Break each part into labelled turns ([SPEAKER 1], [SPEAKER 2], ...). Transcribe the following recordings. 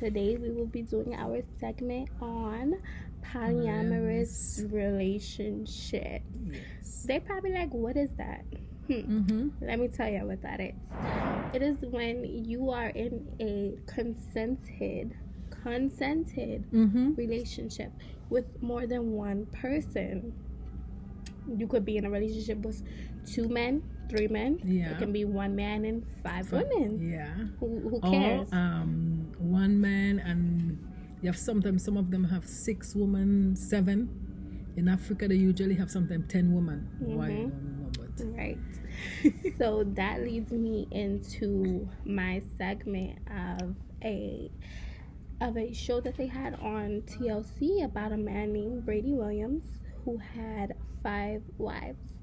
[SPEAKER 1] today we will be doing our segment on polyamorous relationships.
[SPEAKER 2] Yes.
[SPEAKER 1] They probably like, what is that? Let me tell you what that is. It is when you are in a consented relationship with more than one person. You could be in a relationship with 2 men, 3 men.
[SPEAKER 2] Yeah.
[SPEAKER 1] It can be 1 man and 5 women.
[SPEAKER 2] Yeah.
[SPEAKER 1] Who cares?
[SPEAKER 2] Or 1 man, and you have sometimes some of them have 6 women, 7. In Africa, they usually have sometimes 10 women. Why I don't know, but
[SPEAKER 1] right. So that leads me into my segment of a show that they had on TLC about a man named Brady Williams who had 5 wives.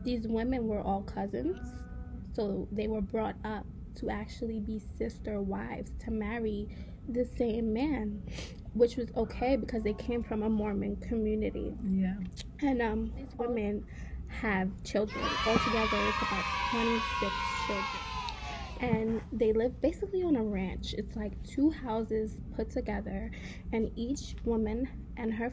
[SPEAKER 1] These women were all cousins, so they were brought up to actually be sister wives, to marry the same man, which was okay because they came from a Mormon community.
[SPEAKER 2] yeah.
[SPEAKER 1] And these women have children. Altogether, it's about 26 children. And they live basically on a ranch. It's like 2 houses put together, and each woman and her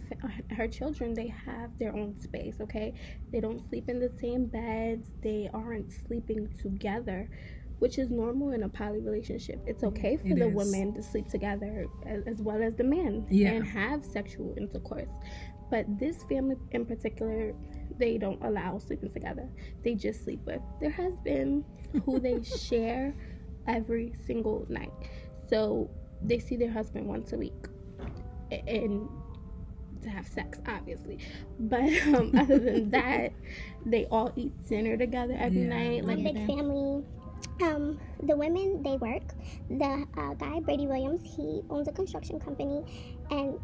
[SPEAKER 1] children, they have their own space, okay? They don't sleep in the same beds. They aren't sleeping together, which is normal in a poly relationship. It's okay for the women to sleep together as well as the men and have sexual intercourse. But this family in particular, they don't allow sleeping together. They just sleep with their husband, who they share every single night. So they see their husband once a week and to have sex, obviously. But other than that, they all eat dinner together every night.
[SPEAKER 3] Like big family. The women, they work. The guy, Brady Williams, he owns a construction company, and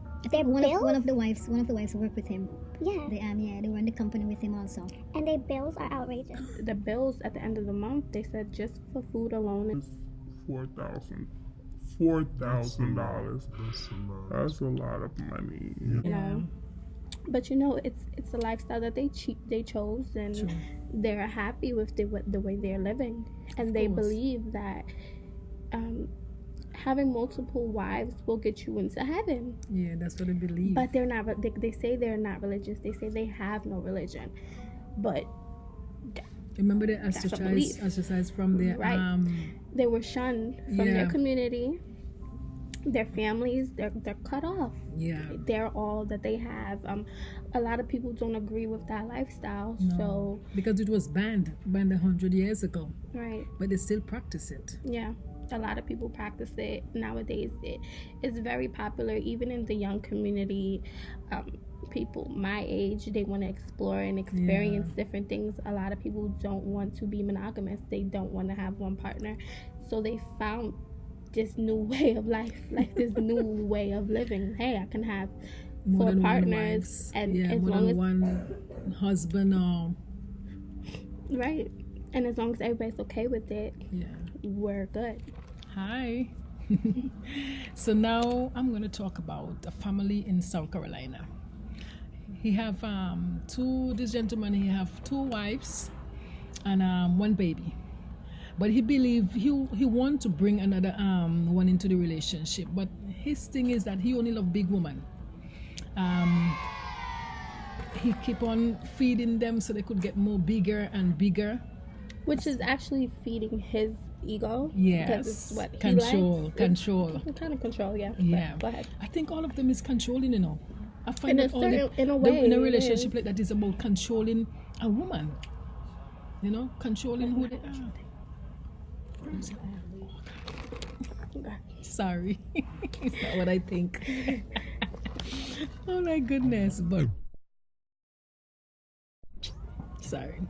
[SPEAKER 4] one of the wives work with him.
[SPEAKER 3] Yeah.
[SPEAKER 4] They run the company with him also.
[SPEAKER 3] And their bills are outrageous.
[SPEAKER 1] The bills at the end of the month, they said just for food alone,
[SPEAKER 5] $4,000. That's a lot of money.
[SPEAKER 1] You know. But it's a lifestyle that they chose, and they're happy with the way they're living, and they believe that having multiple wives will get you into heaven.
[SPEAKER 2] Yeah, that's what they believe.
[SPEAKER 1] But they're not. They say they're not religious. They say they have no religion. But
[SPEAKER 2] remember, they ostracized from their
[SPEAKER 1] they were shunned from their community. Their families, they're cut off.
[SPEAKER 2] Yeah,
[SPEAKER 1] they're all that they have. A lot of people don't agree with that lifestyle.
[SPEAKER 2] No,
[SPEAKER 1] so
[SPEAKER 2] because it was banned 100 years ago.
[SPEAKER 1] Right.
[SPEAKER 2] But they still practice it.
[SPEAKER 1] Yeah, a lot of people practice it nowadays. It's very popular, even in the young community. People my age, they want to explore and experience different things. A lot of people don't want to be monogamous. They don't want to have one partner. So they found this new way of life, like this new way of living. Hey, I can have
[SPEAKER 2] more
[SPEAKER 1] 4 partners, and as long as
[SPEAKER 2] one husband, or
[SPEAKER 1] right, and as long as everybody's okay with it, we're good.
[SPEAKER 2] Hi. So now I'm going to talk about a family in South Carolina. He have this gentleman, he have 2 wives and 1 baby. But he believe he want to bring another one into the relationship. But his thing is that he only love big woman. He keep on feeding them so they could get more bigger and bigger.
[SPEAKER 1] Which is actually feeding his ego.
[SPEAKER 2] Yes.
[SPEAKER 1] Because it's what
[SPEAKER 2] control.
[SPEAKER 1] He likes.
[SPEAKER 2] Control.
[SPEAKER 1] Kind of control, yeah.
[SPEAKER 2] Yeah.
[SPEAKER 1] But go ahead.
[SPEAKER 2] I think all of them is controlling, I find
[SPEAKER 1] in a way,
[SPEAKER 2] in a relationship like that is about controlling a woman. Controlling who they are. Sorry, it's not what I think. Oh my goodness, but sorry.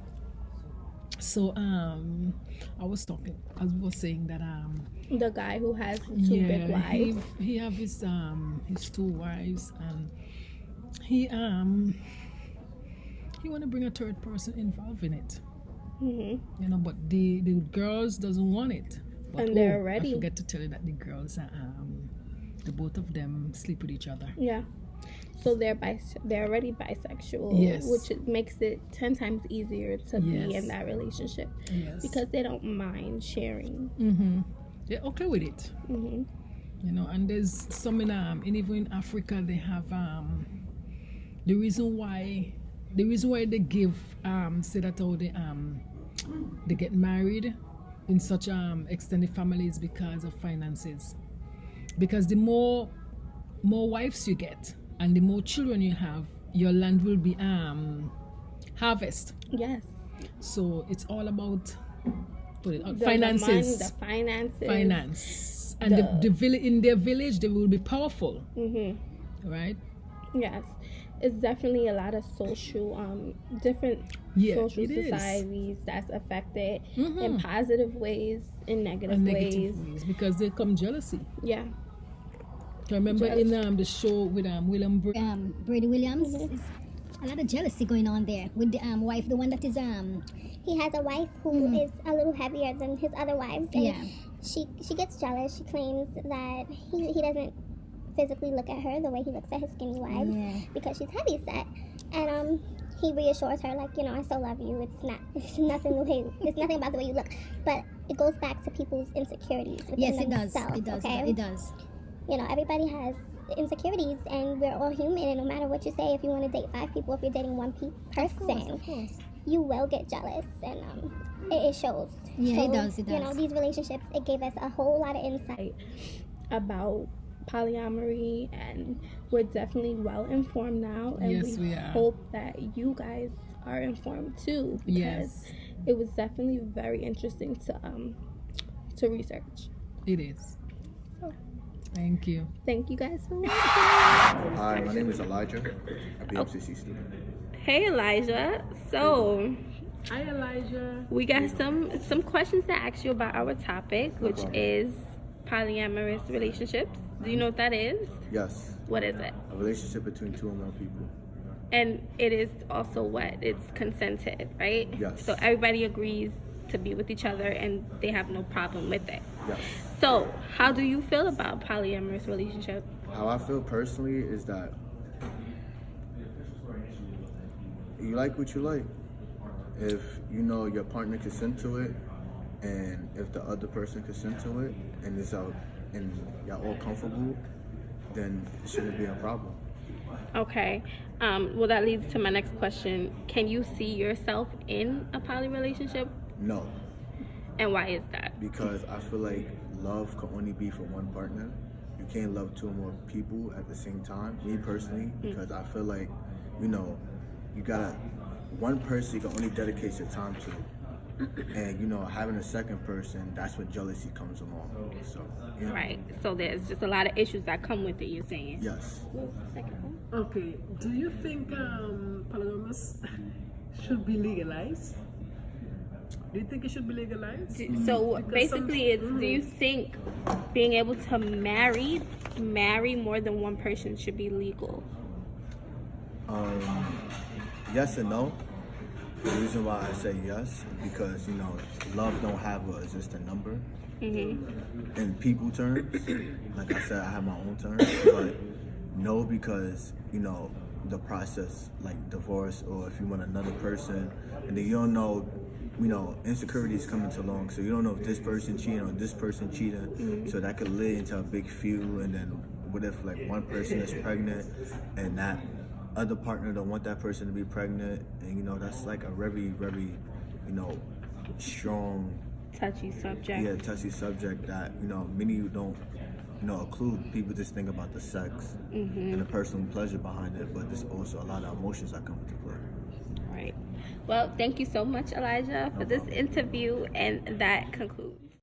[SPEAKER 2] So I was saying that
[SPEAKER 1] the guy who has 2 big wives,
[SPEAKER 2] he have his 2 wives, and he want to bring a 3rd person involved in it. But the girls doesn't want it. But,
[SPEAKER 1] and they're ready.
[SPEAKER 2] I forget to tell you that the girls the both of them sleep with each other.
[SPEAKER 1] Yeah. So they're already bisexual, which makes it 10 times easier to be in that relationship, because they don't mind sharing.
[SPEAKER 2] they're okay with it.
[SPEAKER 1] Mm-hmm.
[SPEAKER 2] You know, and there's some in even in Africa they have the reason why they give say that how they get married in such extended families because of finances. Because the more wives you get and the more children you have, your land will be harvest.
[SPEAKER 1] Yes.
[SPEAKER 2] So it's all about
[SPEAKER 1] The
[SPEAKER 2] finances.
[SPEAKER 1] The finances.
[SPEAKER 2] Finance. And in their village, they will be powerful.
[SPEAKER 1] Mm-hmm.
[SPEAKER 2] Right?
[SPEAKER 1] Yes. It's definitely a lot of social, different social societies that's affected in positive ways, in negative ways.
[SPEAKER 2] Because they come jealousy.
[SPEAKER 1] Yeah.
[SPEAKER 2] I remember in the show with William
[SPEAKER 4] Brady Williams. There's a lot of jealousy going on there with the wife, the one that is
[SPEAKER 3] He has a wife who is a little heavier than his other wives. And
[SPEAKER 4] yeah.
[SPEAKER 3] She gets jealous. She claims that he doesn't physically look at her the way he looks at his skinny wives because she's heavy set. And he reassures her, like, you know, I still love you. It's nothing about the way you look. But it goes back to people's insecurities within themselves.
[SPEAKER 4] It does.
[SPEAKER 3] You know, everybody has insecurities, and we're all human. And no matter what you say, if you want to date 5 people, if you're dating one person,
[SPEAKER 4] Of course.
[SPEAKER 3] you will get jealous, and it shows.
[SPEAKER 4] Yeah,
[SPEAKER 3] so,
[SPEAKER 4] it does.
[SPEAKER 3] You know, these relationships, it gave us a whole lot of insight
[SPEAKER 1] about polyamory, and we're definitely well informed now, and
[SPEAKER 2] Yes, we are.
[SPEAKER 1] hope that you guys are informed too, because it was definitely very interesting to research.
[SPEAKER 2] It is. Thank you.
[SPEAKER 1] Thank you guys for watching.
[SPEAKER 6] Hi, my name is Elijah, a BMCC student.
[SPEAKER 1] Hey Elijah, so
[SPEAKER 2] Hi Elijah.
[SPEAKER 1] we got some questions to ask you about our topic, which is polyamorous relationships. Do you know what that is?
[SPEAKER 6] Yes,
[SPEAKER 1] What is it?
[SPEAKER 6] a relationship between 2 or more people.
[SPEAKER 1] And it is also what? It's consented, right?
[SPEAKER 6] Yes.
[SPEAKER 1] So everybody agrees to be with each other and they have no problem with it.
[SPEAKER 6] Yes.
[SPEAKER 1] So how do you feel about polyamorous relationship?
[SPEAKER 6] How I feel personally is that you like what you like. If you know your partner consent to it, and if the other person consent to it, and it's out, and y'all all comfortable, then it shouldn't be a problem.
[SPEAKER 1] Okay. Well, that leads to my next question. Can you see yourself in a poly relationship?
[SPEAKER 6] No,
[SPEAKER 1] And why is that?
[SPEAKER 6] because I feel like love can only be for one partner. You can't love 2 or more people at the same time. Me personally, because I feel like, you know, you gotta, one person you can only dedicate your time to. And, you know, having a second person, that's when jealousy comes along. So, yeah.
[SPEAKER 1] Right. So there's just a lot of issues that come with it, you're saying.
[SPEAKER 6] Yes.
[SPEAKER 2] Okay. Do you think polyamorous should be legalized? Do you think it should be legalized?
[SPEAKER 1] So
[SPEAKER 2] Because
[SPEAKER 1] basically, it's do you think being able to marry more than one person should be legal?
[SPEAKER 6] Yes and no. The reason why I say yes is because, you know, love don't have a existing number. In people terms, like I said, I have my own terms, but no, because, you know, the process, like divorce, or if you want another person, and then you don't know, you know, insecurities coming along, so you don't know if this person cheating or this person cheating, so that could lead into a big feud. And then what if like one person is pregnant and that other partner don't want that person to be pregnant, and you know, that's like a very, very, you know, strong,
[SPEAKER 1] Touchy subject.
[SPEAKER 6] yeah, touchy subject that, you know, many don't, you know, include. People just think about the sex and the personal pleasure behind it, but there's also a lot of emotions that come into play.
[SPEAKER 1] Right. Well, thank you so much, Elijah, for this interview, and that concludes.